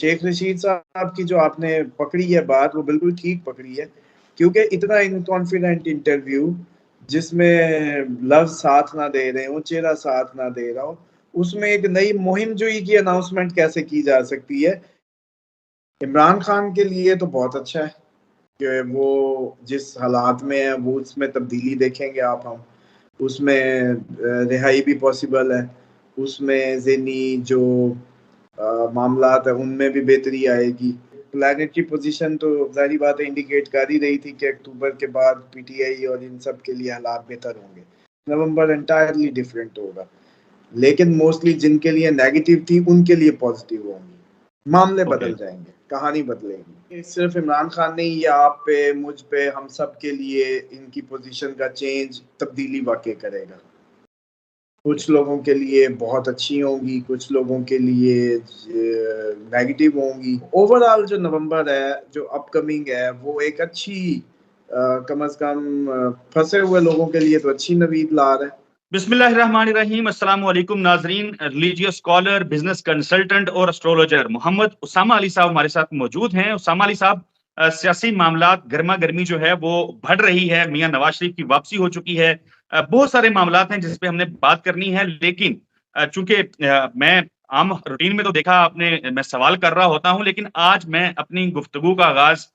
शेख रशीद साहब की जो आपने पकड़ी है बात, वो बिल्कुल ठीक पकड़ी है, क्योंकि इतना इनकॉन्फिडेंट इंटरव्यू जिसमें लफ्ज साथ ना दे रहे हो, चेहरा साथ ना दे रहा हो, उसमें एक नई मुहिम जोई की अनाउंसमेंट कैसे की जा सकती है? इमरान खान के लिए तो बहुत अच्छा है कि वो जिस हालात में है वो उसमें तब्दीली देखेंगे आप हम। उसमें रिहाई भी पॉसिबल है, उसमें ज़हनी जो मामलात है उनमें भी बेहतरी आएगी। प्लैनेटरी पोजीशन तो ज़ाहिर बात है इंडिकेट कर ही रही थी कि अक्टूबर के बाद पीटीआई और इन सब के लिए हालात बेहतर होंगे। नवंबर एंटायरली डिफरेंट होगा, लेकिन मोस्टली जिनके लिए नेगेटिव थी उनके लिए पॉजिटिव होंगी। मामले ओके बदल जाएंगे, कहानी बदलेगी। ये सिर्फ इमरान खान नहीं, ये आप पे, मुझ पे, हम सब के लिए इनकी पोजीशन का चेंज तब्दीली वाकई करेगा। कुछ लोगों के लिए बहुत अच्छी होंगी, कुछ लोगों के लिए नेगेटिव होंगी। ओवरऑल जो नवंबर है, जो अपकमिंग है, वो एक अच्छी कम अज कम फंसे हुए लोगों के लिए तो अच्छी नवीद ला रहा है। बिस्मिल्लाहिर्रहमानिर्रहीम, अस्सलाम वालेकुम नाजरीन। रिलीजियस स्कॉलर, बिजनेस कंसल्टेंट और एस्ट्रोलॉजर मोहम्मद उसामा अली साहब हमारे साथ मौजूद हैं। उसामा अली साहब, सियासी मामलात गर्मा गर्मी जो है वो बढ़ रही है, मियां नवाज शरीफ की वापसी हो चुकी है, बहुत सारे मामलात हैं जिस पे हमने बात करनी है। लेकिन चूंकि मैं आम रूटीन में तो देखा आपने, मैं सवाल कर रहा होता हूं, लेकिन आज मैं अपनी गुफ्तगू का आगाज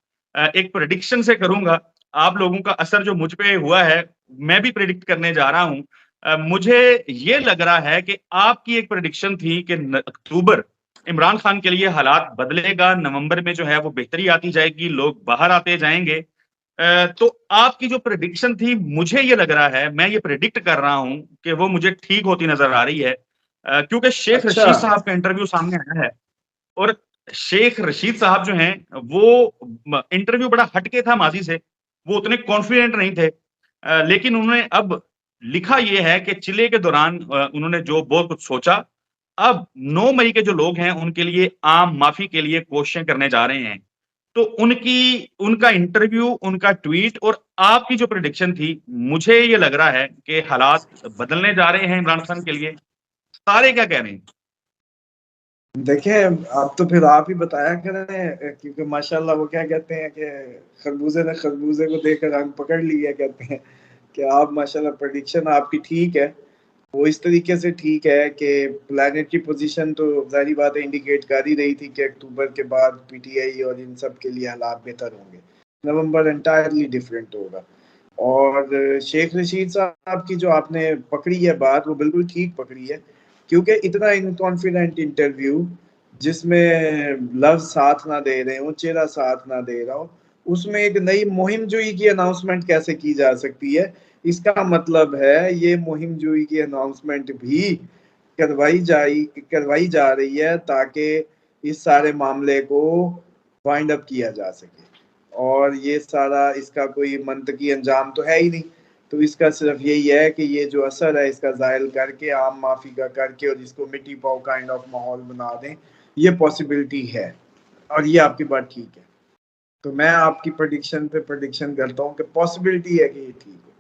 एक प्रेडिक्शन से करूंगा। आप लोगों का असर जो मुझ पे हुआ है, मैं भी प्रेडिक्ट करने जा रहा हूं। मुझे ये लग रहा है कि आपकी एक प्रेडिक्शन थी कि अक्टूबर इमरान खान के लिए हालात बदलेगा, नवंबर में जो है वो बेहतरी आती जाएगी, लोग बाहर आते जाएंगे। तो आपकी जो प्रेडिक्शन थी, मुझे ये लग रहा है, मैं ये प्रेडिक्ट कर रहा हूं कि वो मुझे ठीक होती नजर आ रही है, क्योंकि शेख अच्छा, रशीद साहब का इंटरव्यू सामने आया है। और शेख रशीद साहब जो हैं वो इंटरव्यू बड़ा हटके था माजी से, वो उतने कॉन्फिडेंट नहीं थे, लेकिन उन्होंने अब लिखा ये है कि चिले के दौरान उन्होंने जो बहुत कुछ सोचा, अब 9 मई के जो लोग हैं उनके लिए आम माफी के लिए कोशिशें करने जा रहे हैं। तो उनका इंटरव्यू, उनका ट्वीट और आपकी जो प्रेडिक्शन थी, मुझे ये लग रहा है कि हालात बदलने जा रहे हैं इमरान खान के लिए। सारे क्या कह रहे हैं? देखें, अब तो फिर आप ही बताया करें, क्योंकि माशाल्लाह वो क्या कहते हैं कि खरबूजे ने खरबूजे को देखकर रंग पकड़ लिया, कहते हैं कि आप माशाल्लाह प्रेडिक्शन आपकी ठीक है। वो इस तरीके से ठीक है कि प्लैनेटरी पोजीशन तो ज़ाहिर बात है इंडिकेट कर ही रही थी कि अक्टूबर के बाद पीटीआई और इन सब के लिए हालात बेहतर होंगे। नवंबर एंटायरली डिफरेंट होगा। और शेख रशीद साहब की जो आपने पकड़ी है बात, वो बिल्कुल ठीक पकड़ी है, क्योंकि इतना इनकॉन्फिडेंट इंटरव्यू जिसमें लफ्ज साथ ना दे रहे हो, चेहरा साथ ना दे रहा हो, उसमें एक नई मुहिम जोई की अनाउंसमेंट कैसे की जा सकती है? इसका मतलब है ये मुहिम जोई की अनाउंसमेंट भी करवाई जा रही है ताकि इस सारे मामले को वाइंड अप किया जा सके। और ये सारा, इसका कोई मंतकी अंजाम तो है ही नहीं, तो इसका सिर्फ यही है कि ये जो असर है इसका ज़ायल करके, आम माफी का करके और इसको मिट्टी पाओ काइंड ऑफ माहौल बना दें, ये पॉसिबिलिटी है। और ये आपकी बात ठीक है, तो मैं आपकी प्रेडिक्शन पे प्रेडिक्शन करता हूँ कि पॉसिबिलिटी है कि ये ठीक हो।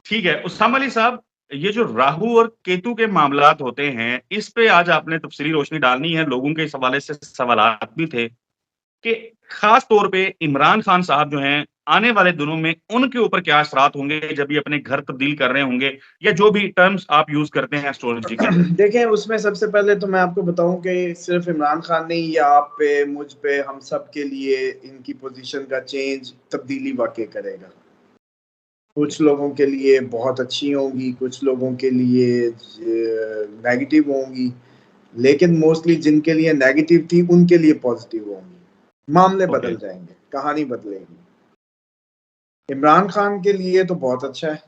ठीक है उसामा अली साहब, ये जो राहु और केतु के मामलात होते हैं, इस पे आज आपने तफसीली रोशनी डालनी है। लोगों के इस हवाले से सवालात भी थे कि खास तौर पे इमरान खान साहब जो हैं, आने वाले दिनों में उनके ऊपर क्या असरात होंगे जब ये अपने घर तब्दील कर रहे होंगे, या जो भी टर्म्स आप यूज करते हैं एस्ट्रोलॉजी के लिए। देखें, उसमें सबसे पहले तो मैं आपको बताऊं कि सिर्फ इमरान खान नहीं, ये आप पे, मुझ पे, हम सब के लिए इनकी पोजीशन का चेंज तब्दीली वाकई करेगा। कुछ लोगों के लिए बहुत अच्छी होंगी, कुछ लोगों के लिए नेगेटिव होंगी, लेकिन मोस्टली जिनके लिए नेगेटिव थी उनके लिए पॉजिटिव होंगी। मामले ओके बदल जाएंगे, कहानी बदलेगी। इमरान खान के लिए तो बहुत अच्छा है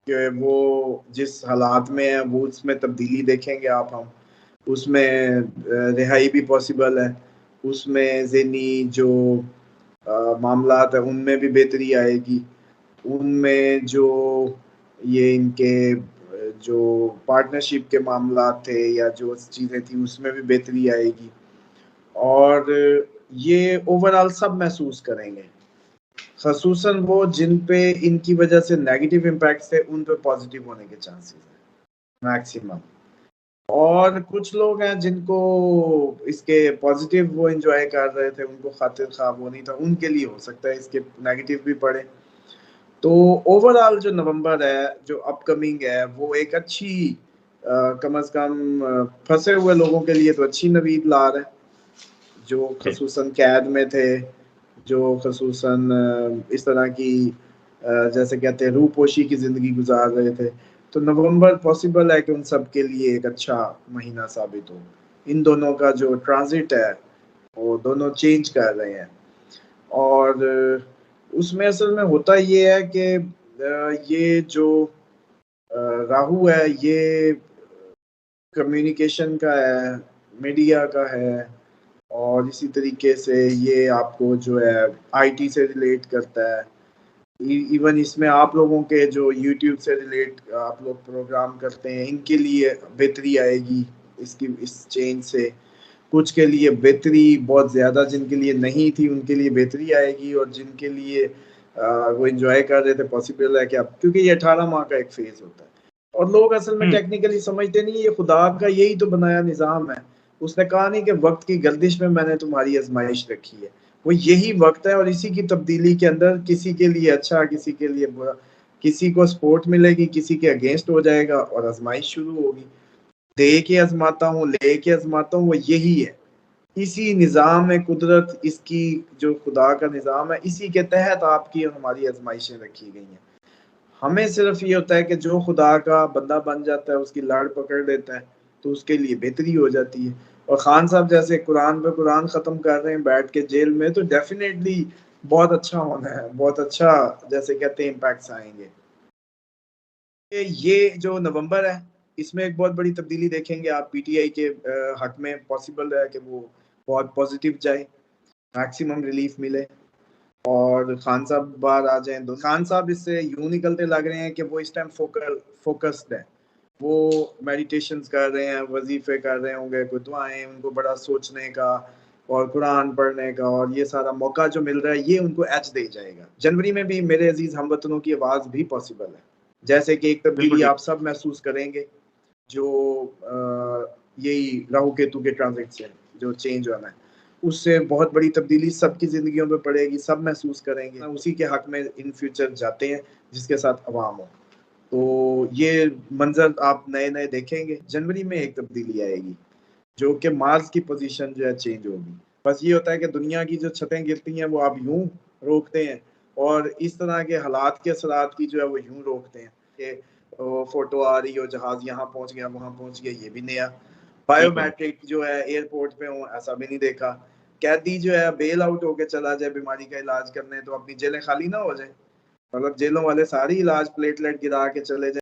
कि वो जिस हालात में है वो उसमें तब्दीली देखेंगे आप हम। उसमें रिहाई भी पॉसिबल है, उसमें ज़हनी जो मामलात है उनमें भी बेहतरी आएगी। उनमें जो ये इनके जो पार्टनरशिप के मामलात थे या जो चीज़ें थी उसमें भी बेहतरी आएगी। और ये ओवरऑल सब महसूस करेंगे, खसूसन वो जिन पे इनकी वजह से नेगेटिव इम्पैक्ट थे उन पे पॉजिटिव होने के चांसेस हैं मैक्सिमम। और कुछ लोग हैं जिनको इसके पॉजिटिव वो एंजॉय कर रहे थे, उनको खातिर खा वो नहीं था, उनके लिए हो सकता है इसके नेगेटिव भी पड़े। तो ओवरऑल जो नवंबर है, जो अपकमिंग है, वो एक अच्छी कम से कम फंसे हुए लोगों के लिए तो अच्छी नवीद ला रहा है, जो खसूसन कैद में थे, जो खसूसन इस तरह की जैसे कहते हैं रूपोशी की जिंदगी गुजार रहे थे। तो नवंबर पॉसिबल है कि उन सब के लिए एक अच्छा महीना साबित हो। इन दोनों का जो ट्रांजिट है वो दोनों चेंज कर रहे हैं, और उसमें असल में होता ये है कि ये जो राहु है, ये कम्युनिकेशन का है, मीडिया का है, और इसी तरीके से ये आपको जो है आईटी से रिलेट करता है। इवन इसमें आप लोगों के जो यूट्यूब से रिलेट आप लोग प्रोग्राम करते हैं, इनके लिए बेहतरी आएगी इस चेंज से। कुछ के लिए बेहतरी बहुत ज़्यादा, जिनके लिए नहीं थी उनके लिए बेहतरी आएगी, और जिनके लिए वो एंजॉय कर रहे थे पॉसिबल है कि अब, क्योंकि ये 18 माह का एक फेज होता है और लोग असल में टेक्निकली समझते नहीं, ये खुदा का यही तो बनाया निज़ाम है। उसने कहा नहीं कि वक्त की गर्दिश में मैंने तुम्हारी आजमाइश रखी है, वो यही वक्त है, और इसी की तब्दीली के अंदर किसी के लिए अच्छा, किसी के लिए बुरा, किसी को सपोर्ट मिलेगी, किसी के अगेंस्ट हो जाएगा और आजमाइश शुरू होगी। दे के आजमाता हूँ, ले के आजमाता हूँ, वो यही है। इसी निज़ाम में कुदरत, इसकी जो खुदा का निज़ाम है, इसी के तहत आपकी और हमारी आजमाइशें रखी गई हैं। हमें सिर्फ ये होता है कि जो खुदा का बंदा बन जाता है, उसकी लड़ पकड़ लेता है, तो उसके लिए बेहतरी हो जाती है। और खान साहब जैसे कुरान पे कुरान ख़त्म कर रहे हैं बैठ के जेल में, तो डेफिनेटली बहुत अच्छा होना है, बहुत अच्छा, जैसे कहते हैं, इम्पैक्ट्स आएंगे। ये जो नवंबर है, इसमें एक बहुत बड़ी तब्दीली देखेंगे आप पीटीआई के हक में। पॉसिबल है कि वो बहुत पॉजिटिव जाए, मैक्सिमम रिलीफ मिले और खान साहब बाहर आ जाएं। तो खान साहब इससे यूं निकलते लग रहे हैं कि वो इस टाइम फोकस्ड है, वो मेडिटेशंस कर रहे हैं, वजीफे कर रहे होंगे, कोई दुआएं, उनको बड़ा सोचने का और कुरान पढ़ने का, और ये सारा मौका जो मिल रहा है ये उनको एच दे जाएगा। जनवरी में भी मेरे अजीज हमवतनों की आवाज़ भी पॉसिबल है, जैसे कि एक तब्दीली आप सब महसूस करेंगे जो यही राहु केतु के ट्रांजिट से जो चेंज होना है, उससे बहुत बड़ी तब्दीली सबकी ज़िंदगियों में पड़ेगी, सब महसूस करेंगे। उसी के हक में इन फ्यूचर जाते हैं जिसके साथ अवाम हो। तो ये मंजर आप नए-नए देखेंगे। जनवरी में एक तब्दीली आएगी जो कि मार्स की पोजीशन जो है चेंज होगी। बस ये होता है कि दुनिया की जो छतें गिरती हैं वो आप यूँ रोकते हैं, और इस तरह के हालात के असरात की जो है वो यूँ रोकते हैं कि फ़ोटो आ रही हो, जहाज़ यहाँ पहुँच गया, वहाँ पहुँच गया, ये भी नया। बायोमेट्रिक जो है एयरपोर्ट पे हो, ऐसा भी नहीं देखा। कैदी जो है बेल आउट होके चला जाए बीमारी का इलाज करने, तो अपनी जेलें खाली ना हो जाएँ। मतलब जेलों वाले सारी इलाज प्लेटलेट गिरा के चले जाएँ।